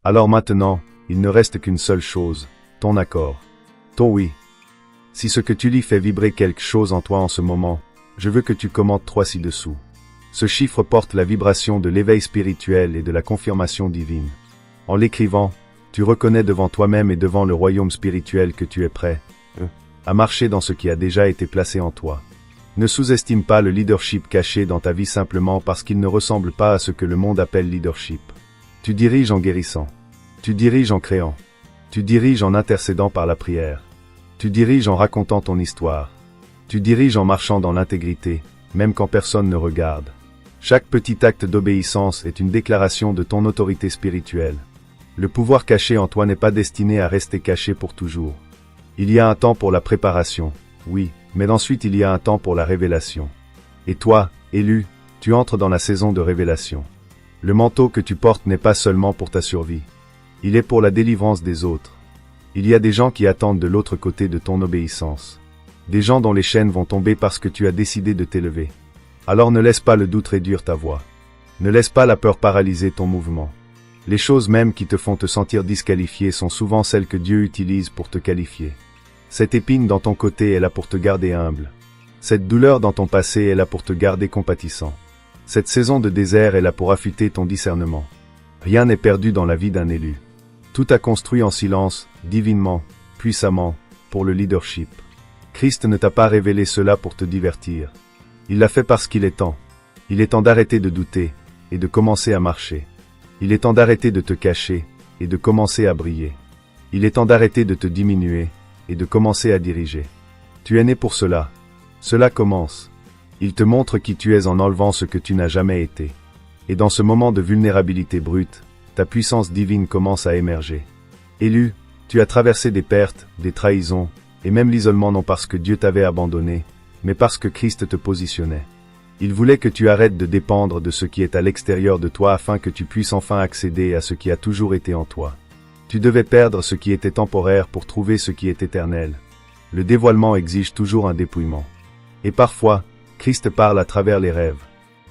Alors maintenant, il ne reste qu'une seule chose, ton accord. Ton oui. Si ce que tu lis fait vibrer quelque chose en toi en ce moment, je veux que tu commentes 3 ci-dessous. Ce chiffre porte la vibration de l'éveil spirituel et de la confirmation divine. En l'écrivant, tu reconnais devant toi-même et devant le royaume spirituel que tu es prêt à marcher dans ce qui a déjà été placé en toi. Ne sous-estime pas le leadership caché dans ta vie simplement parce qu'il ne ressemble pas à ce que le monde appelle leadership. Tu diriges en guérissant. Tu diriges en créant. Tu diriges en intercédant par la prière. Tu diriges en racontant ton histoire. Tu diriges en marchant dans l'intégrité, même quand personne ne regarde. Chaque petit acte d'obéissance est une déclaration de ton autorité spirituelle. Le pouvoir caché en toi n'est pas destiné à rester caché pour toujours. Il y a un temps pour la préparation, oui, mais ensuite il y a un temps pour la révélation. Et toi, élu, tu entres dans la saison de révélation. Le manteau que tu portes n'est pas seulement pour ta survie. Il est pour la délivrance des autres. Il y a des gens qui attendent de l'autre côté de ton obéissance. Des gens dont les chaînes vont tomber parce que tu as décidé de t'élever. Alors ne laisse pas le doute réduire ta voix. Ne laisse pas la peur paralyser ton mouvement. Les choses même qui te font te sentir disqualifié sont souvent celles que Dieu utilise pour te qualifier. Cette épine dans ton côté est là pour te garder humble. Cette douleur dans ton passé est là pour te garder compatissant. Cette saison de désert est là pour affûter ton discernement. Rien n'est perdu dans la vie d'un élu. Tout a construit en silence, divinement, puissamment, pour le leadership. Christ ne t'a pas révélé cela pour te divertir. Il l'a fait parce qu'il est temps. Il est temps d'arrêter de douter, et de commencer à marcher. Il est temps d'arrêter de te cacher, et de commencer à briller. Il est temps d'arrêter de te diminuer, et de commencer à diriger. Tu es né pour cela. Cela commence. Il te montre qui tu es en enlevant ce que tu n'as jamais été. Et dans ce moment de vulnérabilité brute, ta puissance divine commence à émerger. Élu, tu as traversé des pertes, des trahisons, et même l'isolement non parce que Dieu t'avait abandonné, mais parce que Christ te positionnait. Il voulait que tu arrêtes de dépendre de ce qui est à l'extérieur de toi afin que tu puisses enfin accéder à ce qui a toujours été en toi. Tu devais perdre ce qui était temporaire pour trouver ce qui est éternel. Le dévoilement exige toujours un dépouillement. Et parfois, Christ parle à travers les rêves.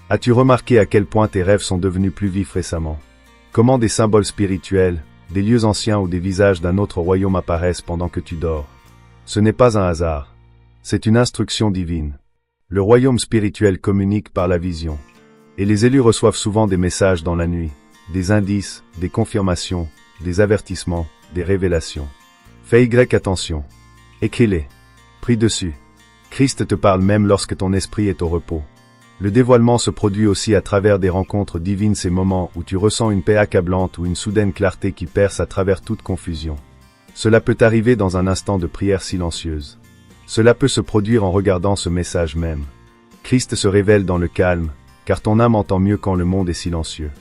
As-tu remarqué à quel point tes rêves sont devenus plus vifs récemment? Comment des symboles spirituels, des lieux anciens ou des visages d'un autre royaume apparaissent pendant que tu dors? Ce n'est pas un hasard. C'est une instruction divine. Le royaume spirituel communique par la vision. Et les élus reçoivent souvent des messages dans la nuit, des indices, des confirmations, des avertissements, des révélations. Fais attention. Écris-les. Prie dessus. Christ te parle même lorsque ton esprit est au repos. Le dévoilement se produit aussi à travers des rencontres divines, ces moments où tu ressens une paix accablante ou une soudaine clarté qui perce à travers toute confusion. Cela peut arriver dans un instant de prière silencieuse. Cela peut se produire en regardant ce message même. Christ se révèle dans le calme, car ton âme entend mieux quand le monde est silencieux.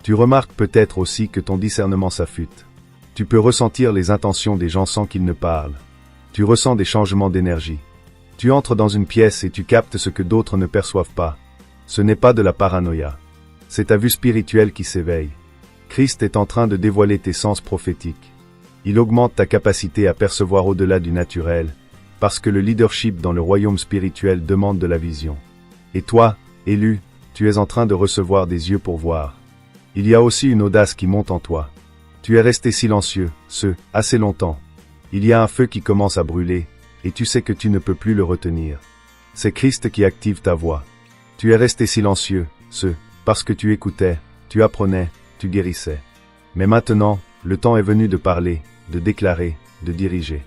Tu remarques peut-être aussi que ton discernement s'affûte. Tu peux ressentir les intentions des gens sans qu'ils ne parlent. Tu ressens des changements d'énergie. Tu entres dans une pièce et tu captes ce que d'autres ne perçoivent pas. Ce n'est pas de la paranoïa. C'est ta vue spirituelle qui s'éveille. Christ est en train de dévoiler tes sens prophétiques. Il augmente ta capacité à percevoir au-delà du naturel, parce que le leadership dans le royaume spirituel demande de la vision. Et toi, élu, tu es en train de recevoir des yeux pour voir. Il y a aussi une audace qui monte en toi. Tu es resté silencieux, assez longtemps. Il y a un feu qui commence à brûler, et tu sais que tu ne peux plus le retenir. C'est Christ qui active ta voix. Tu es resté silencieux, parce que tu écoutais, tu apprenais, tu guérissais. Mais maintenant, le temps est venu de parler, de déclarer, de diriger.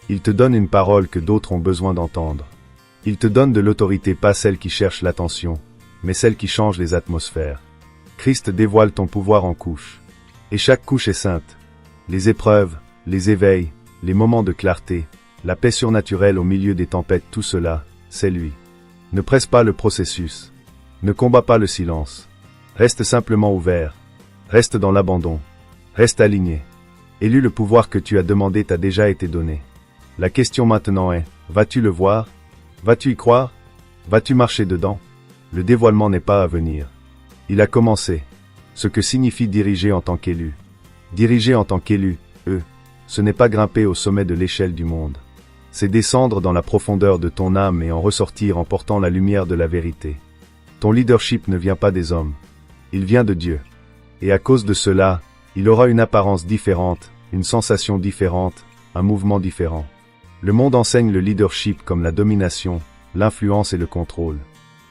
Il te donne une parole que d'autres ont besoin d'entendre. Il te donne de l'autorité, pas celle qui cherche l'attention, mais celle qui change les atmosphères. Christ dévoile ton pouvoir en couches. Et chaque couche est sainte. Les épreuves, les éveils, les moments de clarté, la paix surnaturelle au milieu des tempêtes, tout cela, c'est lui. Ne presse pas le processus. Ne combats pas le silence. Reste simplement ouvert. Reste dans l'abandon. Reste aligné. Élu, le pouvoir que tu as demandé t'a déjà été donné. La question maintenant est, vas-tu le voir? Vas-tu y croire? Vas-tu marcher dedans? Le dévoilement n'est pas à venir. Il a commencé. Ce que signifie diriger en tant qu'élu. Diriger en tant qu'élu, ce n'est pas grimper au sommet de l'échelle du monde. C'est descendre dans la profondeur de ton âme et en ressortir en portant la lumière de la vérité. Ton leadership ne vient pas des hommes. Il vient de Dieu. Et à cause de cela, Il aura une apparence différente, une sensation différente, un mouvement différent. Le monde enseigne le leadership comme la domination, l'influence et le contrôle.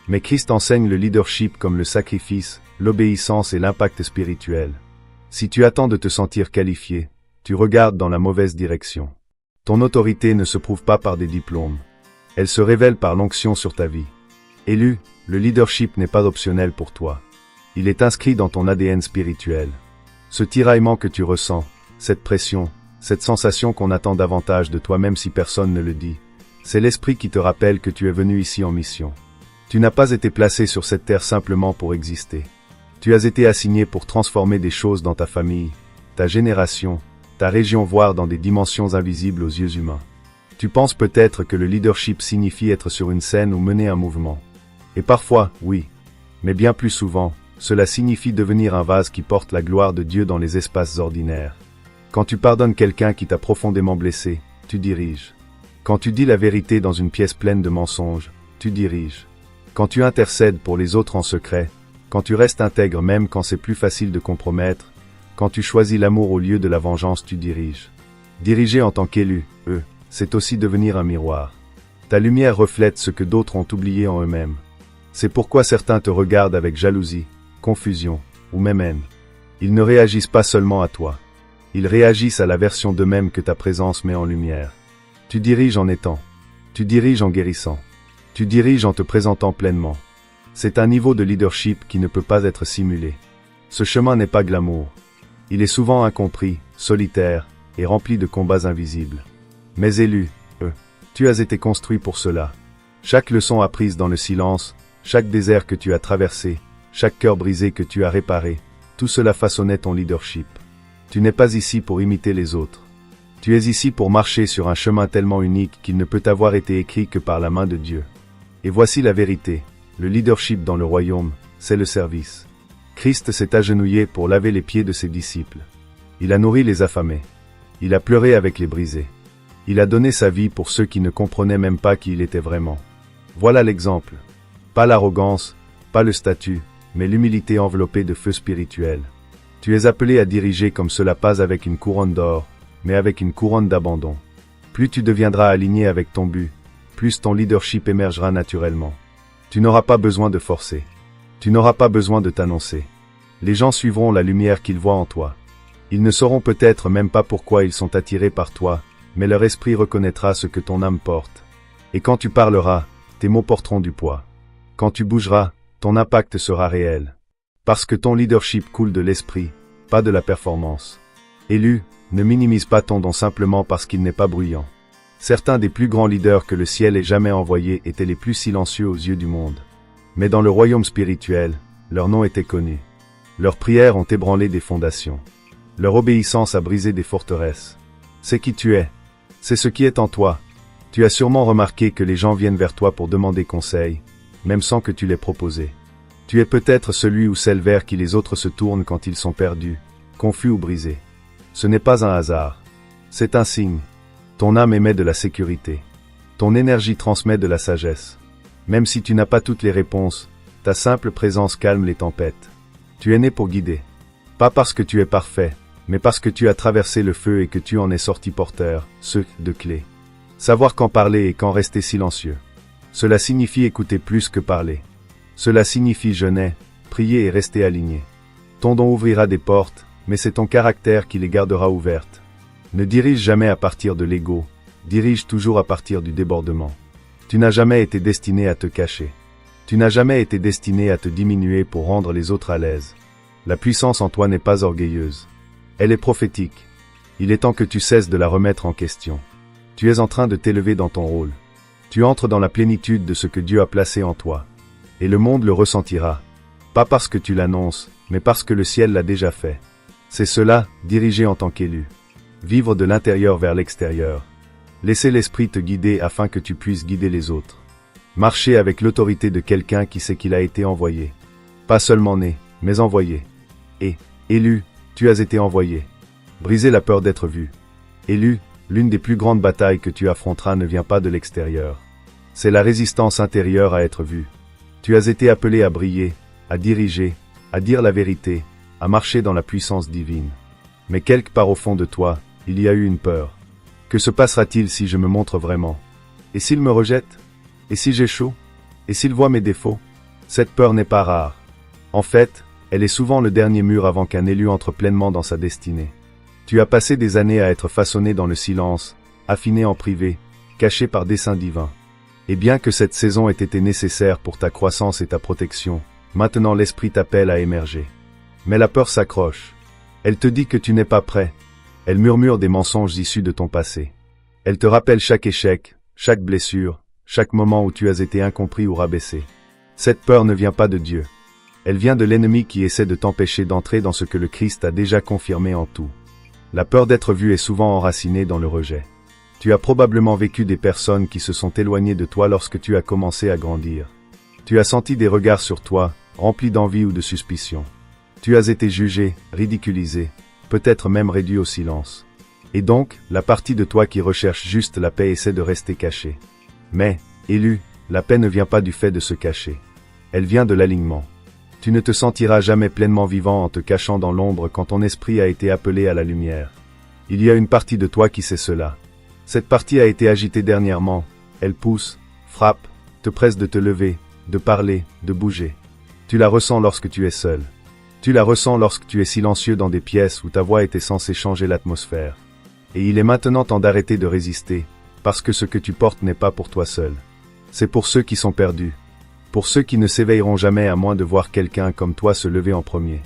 Mais Christ enseigne le leadership comme le sacrifice, l'obéissance et l'impact spirituel. Si tu attends de te sentir qualifié, tu regardes dans la mauvaise direction. Ton autorité ne se prouve pas par des diplômes. Elle se révèle par l'onction sur ta vie. Élu, le leadership n'est pas optionnel pour toi. Il est inscrit dans ton ADN spirituel. Ce tiraillement que tu ressens, cette pression, cette sensation qu'on attend davantage de toi même si personne ne le dit, c'est l'esprit qui te rappelle que tu es venu ici en mission. Tu n'as pas été placé sur cette terre simplement pour exister. Tu as été assigné pour transformer des choses dans ta famille, ta génération, ta région, voire dans des dimensions invisibles aux yeux humains. Tu penses peut-être que le leadership signifie être sur une scène ou mener un mouvement. Et parfois, oui. Mais bien plus souvent, cela signifie devenir un vase qui porte la gloire de Dieu dans les espaces ordinaires. Quand tu pardonnes quelqu'un qui t'a profondément blessé, tu diriges. Quand tu dis la vérité dans une pièce pleine de mensonges, tu diriges. Quand tu intercèdes pour les autres en secret, quand tu restes intègre même quand c'est plus facile de compromettre, quand tu choisis l'amour au lieu de la vengeance, tu diriges. Diriger en tant qu'élu, c'est aussi devenir un miroir. Ta lumière reflète ce que d'autres ont oublié en eux-mêmes. C'est pourquoi certains te regardent avec jalousie, confusion, ou même haine. Ils ne réagissent pas seulement à toi. Ils réagissent à la version d'eux-mêmes que ta présence met en lumière. Tu diriges en étant. Tu diriges en guérissant. Tu diriges en te présentant pleinement. C'est un niveau de leadership qui ne peut pas être simulé. Ce chemin n'est pas glamour. Il est souvent incompris, solitaire, et rempli de combats invisibles. Mais élu, tu as été construit pour cela. Chaque leçon apprise dans le silence, chaque désert que tu as traversé, chaque cœur brisé que tu as réparé, tout cela façonnait ton leadership. Tu n'es pas ici pour imiter les autres. Tu es ici pour marcher sur un chemin tellement unique qu'il ne peut avoir été écrit que par la main de Dieu. Et voici la vérité, le leadership dans le royaume, c'est le service. Christ s'est agenouillé pour laver les pieds de ses disciples. Il a nourri les affamés. Il a pleuré avec les brisés. Il a donné sa vie pour ceux qui ne comprenaient même pas qui il était vraiment. Voilà l'exemple. Pas l'arrogance, pas le statut, mais l'humilité enveloppée de feu spirituel. Tu es appelé à diriger comme cela, pas avec une couronne d'or, mais avec une couronne d'abandon. Plus tu deviendras aligné avec ton but, plus ton leadership émergera naturellement. Tu n'auras pas besoin de forcer. Tu n'auras pas besoin de t'annoncer. Les gens suivront la lumière qu'ils voient en toi. Ils ne sauront peut-être même pas pourquoi ils sont attirés par toi, mais leur esprit reconnaîtra ce que ton âme porte. Et quand tu parleras, tes mots porteront du poids. Quand tu bougeras, ton impact sera réel. Parce que ton leadership coule de l'esprit, pas de la performance. Élu, ne minimise pas ton don simplement parce qu'il n'est pas bruyant. Certains des plus grands leaders que le ciel ait jamais envoyés étaient les plus silencieux aux yeux du monde. Mais dans le royaume spirituel, leur nom était connu. Leurs prières ont ébranlé des fondations. Leur obéissance a brisé des forteresses. C'est qui tu es. C'est ce qui est en toi. Tu as sûrement remarqué que les gens viennent vers toi pour demander conseil, même sans que tu l'aies proposé. Tu es peut-être celui ou celle vers qui les autres se tournent quand ils sont perdus, confus ou brisés. Ce n'est pas un hasard. C'est un signe. Ton âme émet de la sécurité. Ton énergie transmet de la sagesse. Même si tu n'as pas toutes les réponses, ta simple présence calme les tempêtes. Tu es né pour guider. Pas parce que tu es parfait, mais parce que tu as traversé le feu et que tu en es sorti porteur, de clés. Savoir quand parler et quand rester silencieux. Cela signifie écouter plus que parler. Cela signifie jeûner, prier et rester aligné. Ton don ouvrira des portes, mais c'est ton caractère qui les gardera ouvertes. Ne dirige jamais à partir de l'ego, dirige toujours à partir du débordement. Tu n'as jamais été destiné à te cacher. Tu n'as jamais été destiné à te diminuer pour rendre les autres à l'aise. La puissance en toi n'est pas orgueilleuse. Elle est prophétique. Il est temps que tu cesses de la remettre en question. Tu es en train de t'élever dans ton rôle. Tu entres dans la plénitude de ce que Dieu a placé en toi. Et le monde le ressentira. Pas parce que tu l'annonces, mais parce que le ciel l'a déjà fait. C'est cela, diriger en tant qu'élu. Vivre de l'intérieur vers l'extérieur. Laisser l'esprit te guider afin que tu puisses guider les autres. Marcher avec l'autorité de quelqu'un qui sait qu'il a été envoyé. Pas seulement né, mais envoyé. Et, élu, tu as été envoyé. Briser la peur d'être vu. Élu, l'une des plus grandes batailles que tu affronteras ne vient pas de l'extérieur. C'est la résistance intérieure à être vu. Tu as été appelé à briller, à diriger, à dire la vérité, à marcher dans la puissance divine. Mais quelque part au fond de toi, il y a eu une peur. Que se passera-t-il si je me montre vraiment? Et s'il me rejette? Et si j'échoue? Et s'il voit mes défauts? Cette peur n'est pas rare. En fait, elle est souvent le dernier mur avant qu'un élu entre pleinement dans sa destinée. Tu as passé des années à être façonné dans le silence, affiné en privé, caché par dessein divin. Et bien que cette saison ait été nécessaire pour ta croissance et ta protection, maintenant l'esprit t'appelle à émerger. Mais la peur s'accroche. Elle te dit que tu n'es pas prêt. Elle murmure des mensonges issus de ton passé. Elle te rappelle chaque échec, chaque blessure, chaque moment où tu as été incompris ou rabaissé. Cette peur ne vient pas de Dieu. Elle vient de l'ennemi qui essaie de t'empêcher d'entrer dans ce que le Christ a déjà confirmé en tout. La peur d'être vu est souvent enracinée dans le rejet. Tu as probablement vécu des personnes qui se sont éloignées de toi lorsque tu as commencé à grandir. Tu as senti des regards sur toi, remplis d'envie ou de suspicion. Tu as été jugé, ridiculisé, peut-être même réduit au silence. Et donc, la partie de toi qui recherche juste la paix essaie de rester cachée. Mais, élu, la paix ne vient pas du fait de se cacher. Elle vient de l'alignement. Tu ne te sentiras jamais pleinement vivant en te cachant dans l'ombre quand ton esprit a été appelé à la lumière. Il y a une partie de toi qui sait cela. Cette partie a été agitée dernièrement. Elle pousse, frappe, te presse de te lever, de parler, de bouger. Tu la ressens lorsque tu es seul. Tu la ressens lorsque tu es silencieux dans des pièces où ta voix était censée changer l'atmosphère. Et il est maintenant temps d'arrêter de résister, parce que ce que tu portes n'est pas pour toi seul. C'est pour ceux qui sont perdus. Pour ceux qui ne s'éveilleront jamais à moins de voir quelqu'un comme toi se lever en premier.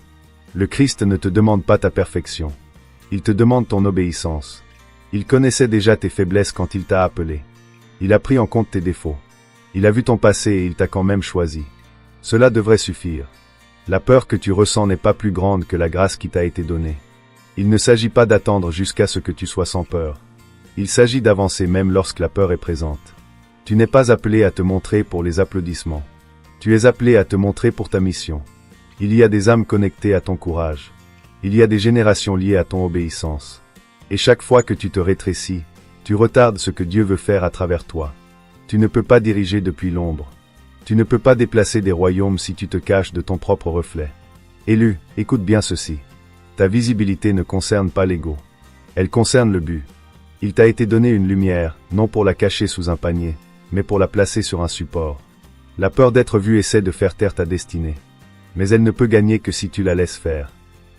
Le Christ ne te demande pas ta perfection. Il te demande ton obéissance. Il connaissait déjà tes faiblesses quand il t'a appelé. Il a pris en compte tes défauts. Il a vu ton passé et il t'a quand même choisi. Cela devrait suffire. La peur que tu ressens n'est pas plus grande que la grâce qui t'a été donnée. Il ne s'agit pas d'attendre jusqu'à ce que tu sois sans peur. Il s'agit d'avancer même lorsque la peur est présente. Tu n'es pas appelé à te montrer pour les applaudissements. Tu es appelé à te montrer pour ta mission. Il y a des âmes connectées à ton courage. Il y a des générations liées à ton obéissance. Et chaque fois que tu te rétrécis, tu retardes ce que Dieu veut faire à travers toi. Tu ne peux pas diriger depuis l'ombre. Tu ne peux pas déplacer des royaumes si tu te caches de ton propre reflet. Élu, écoute bien ceci. Ta visibilité ne concerne pas l'ego. Elle concerne le but. Il t'a été donné une lumière, non pour la cacher sous un panier, mais pour la placer sur un support. La peur d'être vu essaie de faire taire ta destinée. Mais elle ne peut gagner que si tu la laisses faire.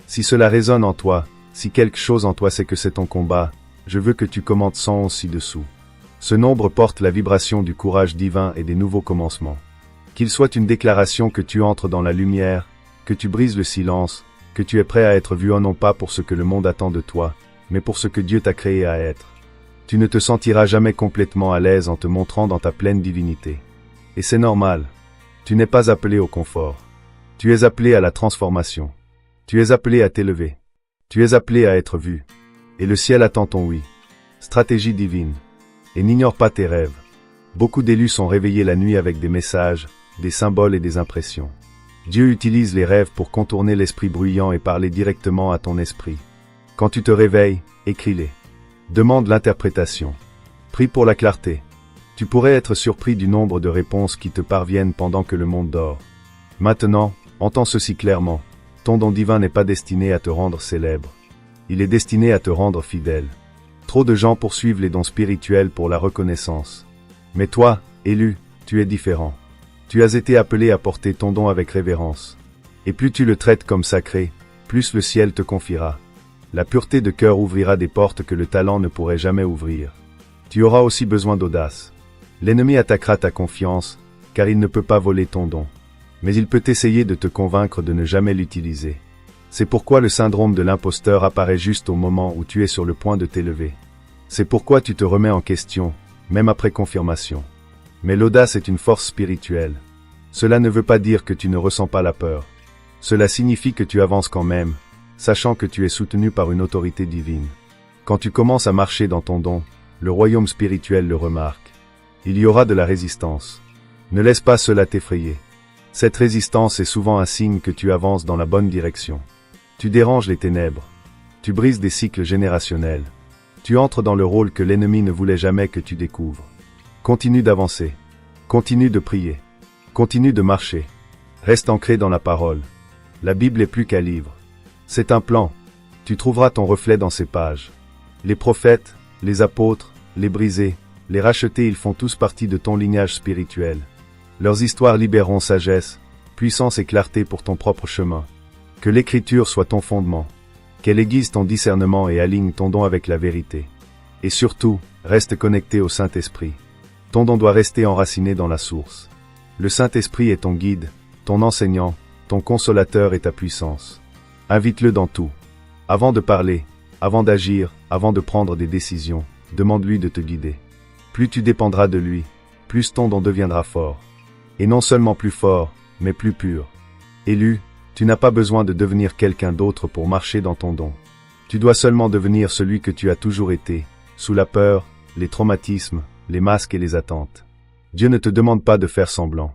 Si cela résonne en toi, si quelque chose en toi sait que c'est ton combat, je veux que tu commentes 111 ci-dessous. Ce nombre porte la vibration du courage divin et des nouveaux commencements. Qu'il soit une déclaration que tu entres dans la lumière, que tu brises le silence, que tu es prêt à être vu non pas pour ce que le monde attend de toi, mais pour ce que Dieu t'a créé à être. Tu ne te sentiras jamais complètement à l'aise en te montrant dans ta pleine divinité. Et c'est normal. Tu n'es pas appelé au confort. Tu es appelé à la transformation. Tu es appelé à t'élever. Tu es appelé à être vu. Et le ciel attend ton oui. Stratégie divine. Et n'ignore pas tes rêves. Beaucoup d'élus sont réveillés la nuit avec des messages, des symboles et des impressions. Dieu utilise les rêves pour contourner l'esprit bruyant et parler directement à ton esprit. Quand tu te réveilles, écris-les. Demande l'interprétation. Prie pour la clarté. Tu pourrais être surpris du nombre de réponses qui te parviennent pendant que le monde dort. Maintenant, entends ceci clairement. Ton don divin n'est pas destiné à te rendre célèbre. Il est destiné à te rendre fidèle. Trop de gens poursuivent les dons spirituels pour la reconnaissance. Mais toi, élu, tu es différent. Tu as été appelé à porter ton don avec révérence. Et plus tu le traites comme sacré, plus le ciel te confiera. La pureté de cœur ouvrira des portes que le talent ne pourrait jamais ouvrir. Tu auras aussi besoin d'audace. L'ennemi attaquera ta confiance, car il ne peut pas voler ton don. Mais il peut essayer de te convaincre de ne jamais l'utiliser. C'est pourquoi le syndrome de l'imposteur apparaît juste au moment où tu es sur le point de t'élever. C'est pourquoi tu te remets en question, même après confirmation. Mais l'audace est une force spirituelle. Cela ne veut pas dire que tu ne ressens pas la peur. Cela signifie que tu avances quand même, sachant que tu es soutenu par une autorité divine. Quand tu commences à marcher dans ton don, le royaume spirituel le remarque. Il y aura de la résistance. Ne laisse pas cela t'effrayer. Cette résistance est souvent un signe que tu avances dans la bonne direction. Tu déranges les ténèbres. Tu brises des cycles générationnels. Tu entres dans le rôle que l'ennemi ne voulait jamais que tu découvres. Continue d'avancer. Continue de prier. Continue de marcher. Reste ancré dans la parole. La Bible est plus qu'un livre. C'est un plan. Tu trouveras ton reflet dans ces pages. Les prophètes, les apôtres, les brisés, les rachetés, ils font tous partie de ton lignage spirituel. Leurs histoires libéreront sagesse, puissance et clarté pour ton propre chemin. Que l'écriture soit ton fondement. Qu'elle aiguise ton discernement et aligne ton don avec la vérité. Et surtout, reste connecté au Saint-Esprit. Ton don doit rester enraciné dans la source. Le Saint-Esprit est ton guide, ton enseignant, ton consolateur et ta puissance. Invite-le dans tout. Avant de parler, avant d'agir, avant de prendre des décisions, demande-lui de te guider. Plus tu dépendras de lui, plus ton don deviendra fort. Et non seulement plus fort, mais plus pur. Élu, tu n'as pas besoin de devenir quelqu'un d'autre pour marcher dans ton don. Tu dois seulement devenir celui que tu as toujours été, sous la peur, les traumatismes, les masques et les attentes. Dieu ne te demande pas de faire semblant.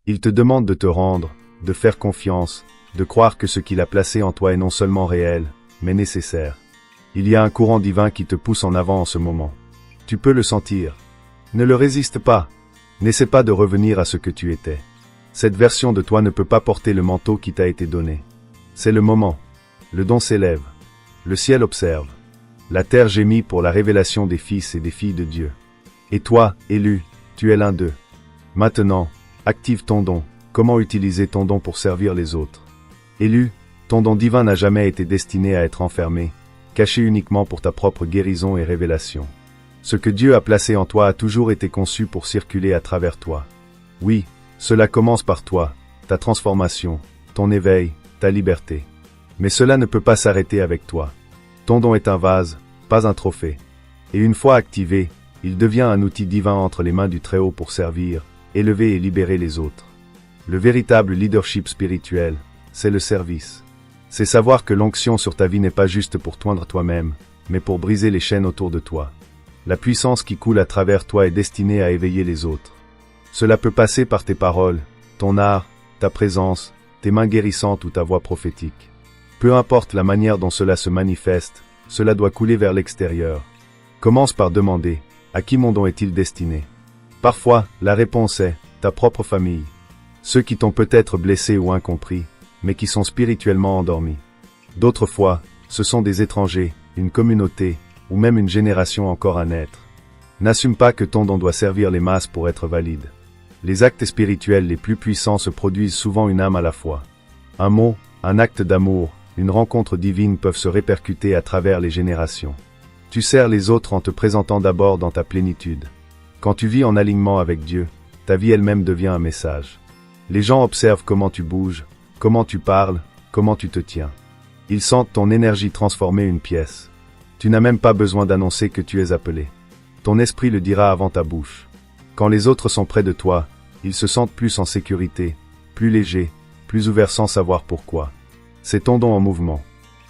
Il te demande de te rendre, de faire confiance, de croire que ce qu'il a placé en toi est non seulement réel, mais nécessaire. Il y a un courant divin qui te pousse en avant en ce moment. Tu peux le sentir. Ne le résiste pas. N'essaie pas de revenir à ce que tu étais. Cette version de toi ne peut pas porter le manteau qui t'a été donné. C'est le moment. Le don s'élève. Le ciel observe. La terre gémit pour la révélation des fils et des filles de Dieu. Et toi, élu, tu es l'un d'eux. Maintenant, active ton don. Comment utiliser ton don pour servir les autres? Élu, ton don divin n'a jamais été destiné à être enfermé, caché uniquement pour ta propre guérison et révélation. Ce que Dieu a placé en toi a toujours été conçu pour circuler à travers toi. Oui, cela commence par toi, ta transformation, ton éveil, ta liberté. Mais cela ne peut pas s'arrêter avec toi. Ton don est un vase, pas un trophée. Et une fois activé, il devient un outil divin entre les mains du Très-Haut pour servir, élever et libérer les autres. Le véritable leadership spirituel, c'est le service. C'est savoir que l'onction sur ta vie n'est pas juste pour t'oindre toi-même, mais pour briser les chaînes autour de toi. La puissance qui coule à travers toi est destinée à éveiller les autres. Cela peut passer par tes paroles, ton art, ta présence, tes mains guérissantes ou ta voix prophétique. Peu importe la manière dont cela se manifeste, cela doit couler vers l'extérieur. Commence par demander, à qui mon don est-il destiné? Parfois, la réponse est, ta propre famille. Ceux qui t'ont peut-être blessé ou incompris, mais qui sont spirituellement endormis. D'autres fois, ce sont des étrangers, une communauté, ou même une génération encore à naître. N'assume pas que ton don doit servir les masses pour être valide. Les actes spirituels les plus puissants se produisent souvent une âme à la fois. Un mot, un acte d'amour, une rencontre divine peuvent se répercuter à travers les générations. Tu sers les autres en te présentant d'abord dans ta plénitude. Quand tu vis en alignement avec Dieu, ta vie elle-même devient un message. Les gens observent comment tu bouges, comment tu parles, comment tu te tiens. Ils sentent ton énergie transformer une pièce. Tu n'as même pas besoin d'annoncer que tu es appelé. Ton esprit le dira avant ta bouche. Quand les autres sont près de toi, ils se sentent plus en sécurité, plus légers, plus ouverts sans savoir pourquoi. C'est ton don en mouvement.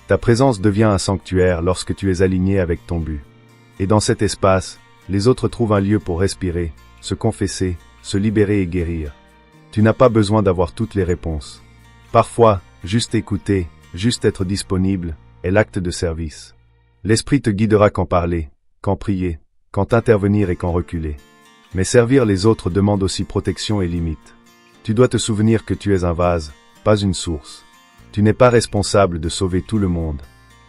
Ta présence devient un sanctuaire lorsque tu es aligné avec ton but. Et dans cet espace, les autres trouvent un lieu pour respirer, se confesser, se libérer et guérir. Tu n'as pas besoin d'avoir toutes les réponses. Parfois, juste écouter, juste être disponible, est l'acte de service. L'Esprit te guidera quand parler, quand prier, quand intervenir et quand reculer. Mais servir les autres demande aussi protection et limite. Tu dois te souvenir que tu es un vase, pas une source. Tu n'es pas responsable de sauver tout le monde.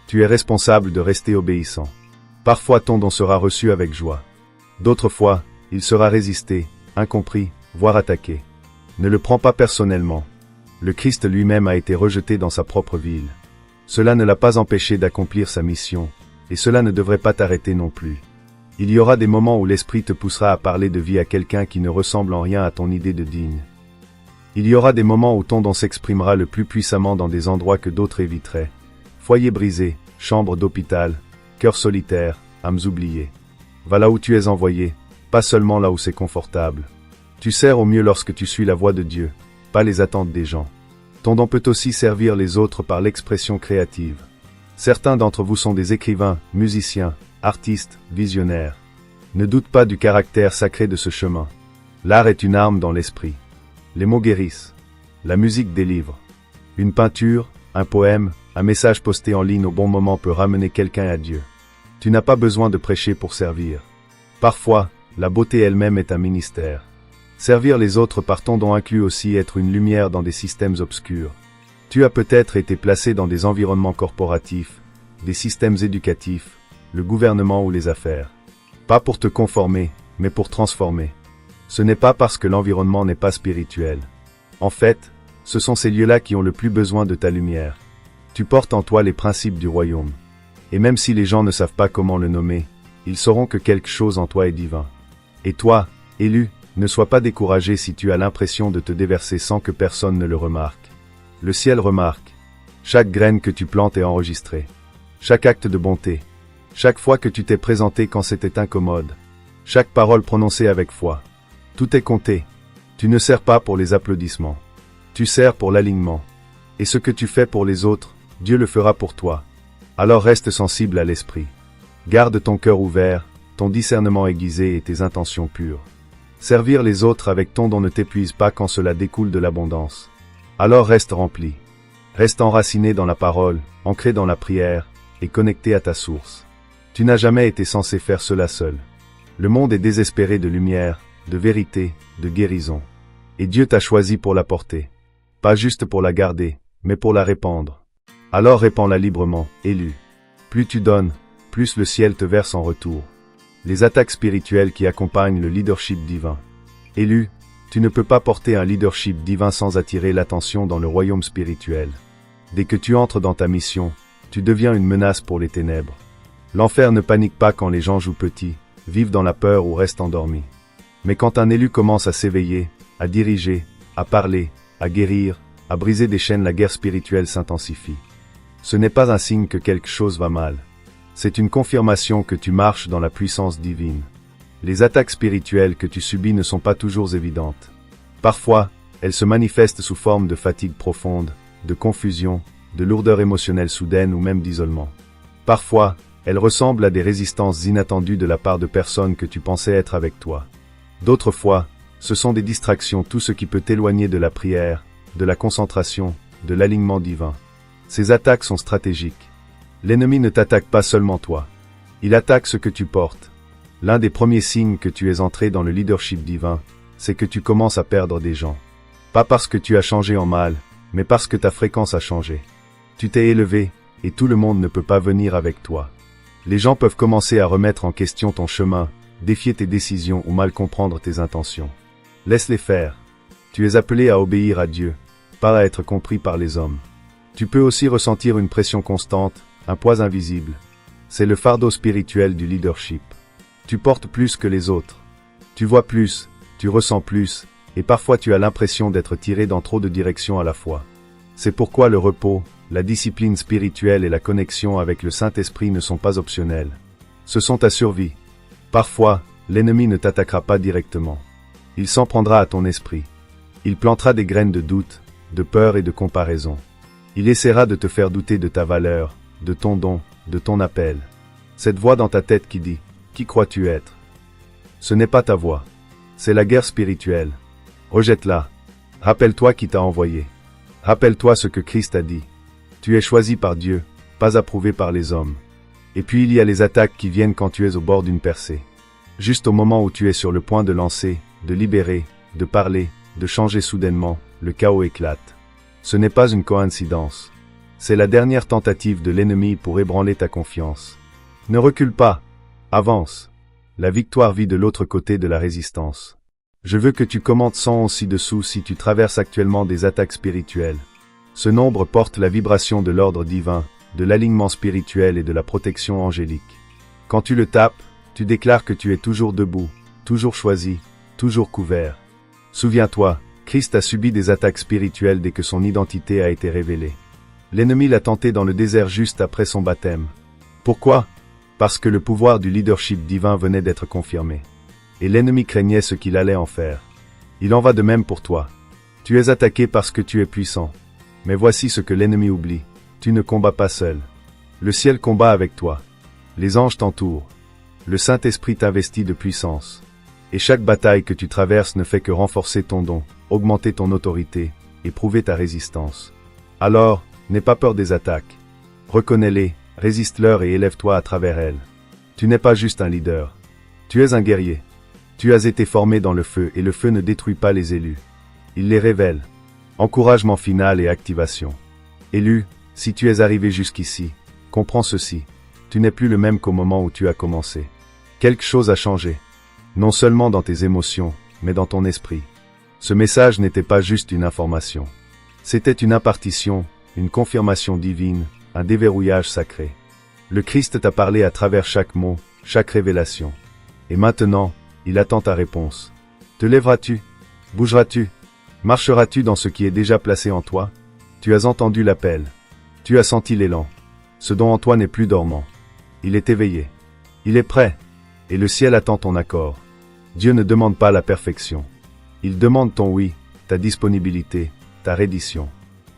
Tu es responsable de rester obéissant. Parfois ton don sera reçu avec joie. D'autres fois, il sera résisté, incompris, voire attaqué. Ne le prends pas personnellement. Le Christ lui-même a été rejeté dans sa propre ville. Cela ne l'a pas empêché d'accomplir sa mission, et cela ne devrait pas t'arrêter non plus. Il y aura des moments où l'Esprit te poussera à parler de vie à quelqu'un qui ne ressemble en rien à ton idée de digne. Il y aura des moments où ton don s'exprimera le plus puissamment dans des endroits que d'autres éviteraient. Foyer brisé, chambre d'hôpital, cœur solitaire, âmes oubliées. Va là où tu es envoyé, pas seulement là où c'est confortable. Tu sers au mieux lorsque tu suis la voix de Dieu, pas les attentes des gens. Ton don peut aussi servir les autres par l'expression créative. Certains d'entre vous sont des écrivains, musiciens, artistes, visionnaires. Ne doute pas du caractère sacré de ce chemin. L'art est une arme dans l'esprit. Les mots guérissent. La musique délivre. Une peinture, un poème, un message posté en ligne au bon moment peut ramener quelqu'un à Dieu. Tu n'as pas besoin de prêcher pour servir. Parfois, la beauté elle-même est un ministère. Servir les autres par ton don inclut aussi être une lumière dans des systèmes obscurs. Tu as peut-être été placé dans des environnements corporatifs, des systèmes éducatifs, le gouvernement ou les affaires. Pas pour te conformer, mais pour transformer. Ce n'est pas parce que l'environnement n'est pas spirituel. En fait, ce sont ces lieux-là qui ont le plus besoin de ta lumière. Tu portes en toi les principes du royaume. Et même si les gens ne savent pas comment le nommer, ils sauront que quelque chose en toi est divin. Et toi, élu, ne sois pas découragé si tu as l'impression de te déverser sans que personne ne le remarque. Le ciel remarque. Chaque graine que tu plantes est enregistrée. Chaque acte de bonté. Chaque fois que tu t'es présenté quand c'était incommode. Chaque parole prononcée avec foi. Tout est compté. Tu ne sers pas pour les applaudissements. Tu sers pour l'alignement. Et ce que tu fais pour les autres, Dieu le fera pour toi. Alors reste sensible à l'esprit. Garde ton cœur ouvert, ton discernement aiguisé et tes intentions pures. Servir les autres avec ton don ne t'épuise pas quand cela découle de l'abondance. Alors reste rempli. Reste enraciné dans la parole, ancré dans la prière, et connecté à ta source. Tu n'as jamais été censé faire cela seul. Le monde est désespéré de lumière, de vérité, de guérison. Et Dieu t'a choisi pour la porter. Pas juste pour la garder, mais pour la répandre. Alors répands-la librement, élu. Plus tu donnes, plus le ciel te verse en retour. Les attaques spirituelles qui accompagnent le leadership divin. Élu, tu ne peux pas porter un leadership divin sans attirer l'attention dans le royaume spirituel. Dès que tu entres dans ta mission, tu deviens une menace pour les ténèbres. L'enfer ne panique pas quand les gens jouent petit, vivent dans la peur ou restent endormis. Mais quand un élu commence à s'éveiller, à diriger, à parler, à guérir, à briser des chaînes, la guerre spirituelle s'intensifie. Ce n'est pas un signe que quelque chose va mal. C'est une confirmation que tu marches dans la puissance divine. Les attaques spirituelles que tu subis ne sont pas toujours évidentes. Parfois, elles se manifestent sous forme de fatigue profonde, de confusion, de lourdeur émotionnelle soudaine ou même d'isolement. Parfois, elles ressemblent à des résistances inattendues de la part de personnes que tu pensais être avec toi. D'autres fois, ce sont des distractions, tout ce qui peut t'éloigner de la prière, de la concentration, de l'alignement divin. Ces attaques sont stratégiques. L'ennemi ne t'attaque pas seulement toi. Il attaque ce que tu portes. L'un des premiers signes que tu es entré dans le leadership divin, c'est que tu commences à perdre des gens. Pas parce que tu as changé en mal, mais parce que ta fréquence a changé. Tu t'es élevé, et tout le monde ne peut pas venir avec toi. Les gens peuvent commencer à remettre en question ton chemin, défier tes décisions ou mal comprendre tes intentions. Laisse-les faire. Tu es appelé à obéir à Dieu, pas à être compris par les hommes. Tu peux aussi ressentir une pression constante, un poids invisible. C'est le fardeau spirituel du leadership. Tu portes plus que les autres. Tu vois plus, tu ressens plus, et parfois tu as l'impression d'être tiré dans trop de directions à la fois. C'est pourquoi le repos, la discipline spirituelle et la connexion avec le Saint-Esprit ne sont pas optionnels. Ce sont ta survie. Parfois, l'ennemi ne t'attaquera pas directement. Il s'en prendra à ton esprit. Il plantera des graines de doute, de peur et de comparaison. Il essaiera de te faire douter de ta valeur, de ton don, de ton appel. Cette voix dans ta tête qui dit « Qui crois-tu être ?» Ce n'est pas ta voix. C'est la guerre spirituelle. Rejette-la. Rappelle-toi qui t'a envoyé. Rappelle-toi ce que Christ a dit. Tu es choisi par Dieu, pas approuvé par les hommes. Et puis il y a les attaques qui viennent quand tu es au bord d'une percée. Juste au moment où tu es sur le point de lancer, de libérer, de parler, de changer soudainement, le chaos éclate. Ce n'est pas une coïncidence. C'est la dernière tentative de l'ennemi pour ébranler ta confiance. Ne recule pas. Avance. La victoire vit de l'autre côté de la résistance. Je veux que tu commentes 111 ci-dessous si tu traverses actuellement des attaques spirituelles. Ce nombre porte la vibration de l'ordre divin, de l'alignement spirituel et de la protection angélique. Quand tu le tapes, tu déclares que tu es toujours debout, toujours choisi, toujours couvert. Souviens-toi, Christ a subi des attaques spirituelles dès que son identité a été révélée. L'ennemi l'a tenté dans le désert juste après son baptême. Pourquoi ? Parce que le pouvoir du leadership divin venait d'être confirmé. Et l'ennemi craignait ce qu'il allait en faire. Il en va de même pour toi. Tu es attaqué parce que tu es puissant. Mais voici ce que l'ennemi oublie. Tu ne combats pas seul. Le ciel combat avec toi. Les anges t'entourent. Le Saint-Esprit t'investit de puissance. Et chaque bataille que tu traverses ne fait que renforcer ton don, augmenter ton autorité, et prouver ta résistance. Alors, n'aie pas peur des attaques. Reconnais-les, résiste-leur et élève-toi à travers elles. Tu n'es pas juste un leader. Tu es un guerrier. Tu as été formé dans le feu et le feu ne détruit pas les élus. Il les révèle. Encouragement final et activation. Élu, si tu es arrivé jusqu'ici, comprends ceci. Tu n'es plus le même qu'au moment où tu as commencé. Quelque chose a changé. Non seulement dans tes émotions, mais dans ton esprit. Ce message n'était pas juste une information. C'était une impartition, une confirmation divine, un déverrouillage sacré. Le Christ t'a parlé à travers chaque mot, chaque révélation. Et maintenant, il attend ta réponse. Te lèveras-tu? Bougeras-tu? Marcheras-tu dans ce qui est déjà placé en toi? Tu as entendu l'appel. Tu as senti l'élan. Ce dont en toi n'est plus dormant. Il est éveillé. Il est prêt. Et le ciel attend ton accord. Dieu ne demande pas la perfection. Il demande ton oui, ta disponibilité, ta reddition.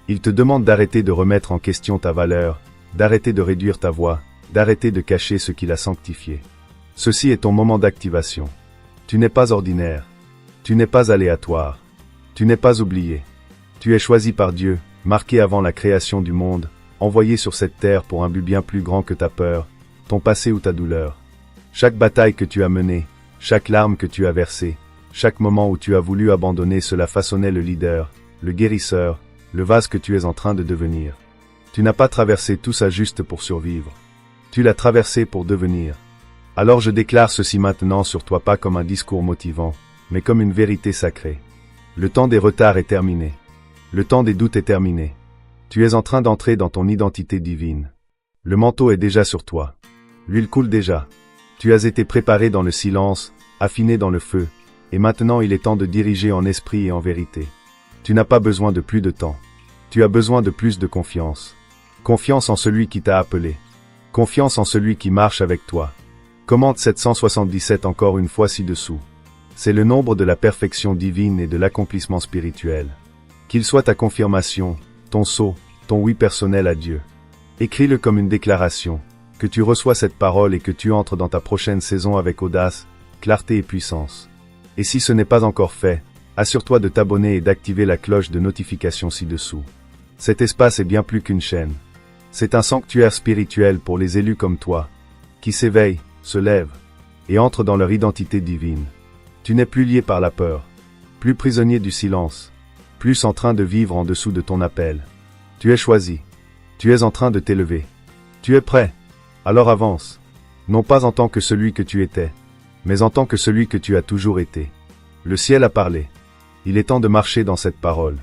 Il te demande d'arrêter de remettre en question ta valeur, d'arrêter de réduire ta voix, d'arrêter de cacher ce qu'il a sanctifié. Ceci est ton moment d'activation. Tu n'es pas ordinaire. Tu n'es pas aléatoire. Tu n'es pas oublié. Tu es choisi par Dieu, marqué avant la création du monde, envoyé sur cette terre pour un but bien plus grand que ta peur, ton passé ou ta douleur. Chaque bataille que tu as menée, chaque larme que tu as versée, chaque moment où tu as voulu abandonner, cela façonnait le leader, le guérisseur, le vase que tu es en train de devenir. Tu n'as pas traversé tout ça juste pour survivre. Tu l'as traversé pour devenir. Alors je déclare ceci maintenant sur toi, pas comme un discours motivant, mais comme une vérité sacrée. Le temps des retards est terminé. Le temps des doutes est terminé. Tu es en train d'entrer dans ton identité divine. Le manteau est déjà sur toi. L'huile coule déjà. Tu as été préparé dans le silence, affiné dans le feu, et maintenant il est temps de diriger en esprit et en vérité. Tu n'as pas besoin de plus de temps. Tu as besoin de plus de confiance. Confiance en celui qui t'a appelé. Confiance en celui qui marche avec toi. Commande 777 encore une fois ci-dessous. C'est le nombre de la perfection divine et de l'accomplissement spirituel. Qu'il soit ta confirmation, ton sceau, ton oui personnel à Dieu. Écris-le comme une déclaration, que tu reçois cette parole et que tu entres dans ta prochaine saison avec audace, clarté et puissance. Et si ce n'est pas encore fait, assure-toi de t'abonner et d'activer la cloche de notification ci-dessous. Cet espace est bien plus qu'une chaîne. C'est un sanctuaire spirituel pour les élus comme toi, qui s'éveillent, se lèvent, et entrent dans leur identité divine. Tu n'es plus lié par la peur, plus prisonnier du silence, plus en train de vivre en dessous de ton appel. Tu es choisi. Tu es en train de t'élever. Tu es prêt. Alors avance. Non pas en tant que celui que tu étais, mais en tant que celui que tu as toujours été. Le ciel a parlé. Il est temps de marcher dans cette parole.